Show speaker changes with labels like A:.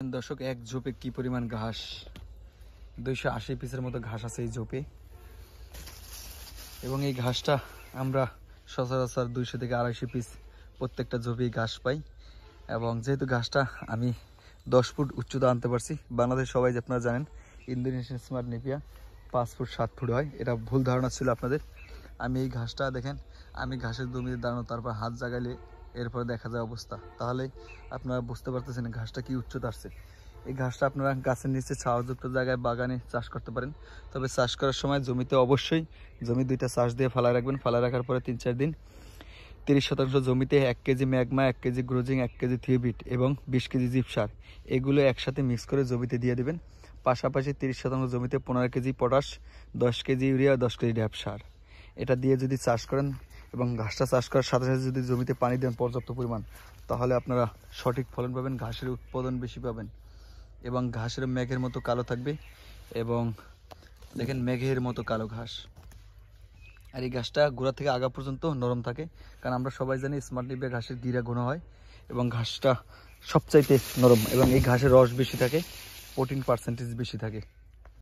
A: দর্শক, এক ঝোপে কি পরিমাণ ঘাস, 280 পিসের মতো ঘাস আছে এই ঝোপে। এবং এই ঘাসটা আমরা সচরাচর 200 থেকে 250 পিস প্রত্যেকটা ঝোপেই ঘাস পাই। এবং যেহেতু ঘাসটা আমি 10 ফুট উচ্চতা আনতে পারছি, বাংলাদেশ সবাই যে আপনারা জানেন Indonesian smart Napier 5 foot 7 foot হয়, এটা ভুল ধারণা ছিল আপনাদের। আমি এই ঘাসটা দেখেন, আমি ঘাসের জমিতে দাঁড়ানো, তারপর হাত জাগাইলে এরপরে দেখা যায় অবস্থা, তাহলে আপনারা বুঝতে পারতেছেন ঘাসটা কি উচ্চতা আসছে। এই ঘাসটা আপনারা গাছের নিচে ছাওয়াযুক্ত জায়গায় বাগানে চাষ করতে পারেন। তবে চাষ করার সময় জমিতে অবশ্যই জমি 2টা চাষ দিয়ে ফালা রাখবেন। ফালা রাখার পরে 3-4 দিন 30% জমিতে 1 কেজি ম্যাগমা, 1 কেজি গ্রোজিং, 1 কেজি থ্রিবিট এবং 20 কেজি জিপ সার, এগুলো একসাথে মিক্স করে জমিতে দিয়ে দিবেন। পাশাপাশি 30% জমিতে 15 KG potash, 10 KG urea, 10 KG DAP সার, এটা দিয়ে যদি চাষ করেন এবং ঘাসটা চাষ করার সাথে সাথে যদি জমিতে পানি দেন পর্যাপ্ত পরিমাণ, তাহলে আপনারা সঠিক ফলন পাবেন, ঘাসের উৎপাদন বেশি পাবেন এবং ঘাসের মেঘের মতো কালো থাকবে। এবং দেখেন মেঘের মতো কালো ঘাস। আর এই ঘাসটা গোড়া থেকে আগা পর্যন্ত নরম থাকে, কারণ আমরা সবাই জানি স্মার্ট নেপিয়ার ঘাসের গিরা ঘন হয় এবং ঘাসটা সবচাইতে নরম এবং এই ঘাসের রস বেশি থাকে, প্রোটিন পার্সেন্টেজ বেশি থাকে।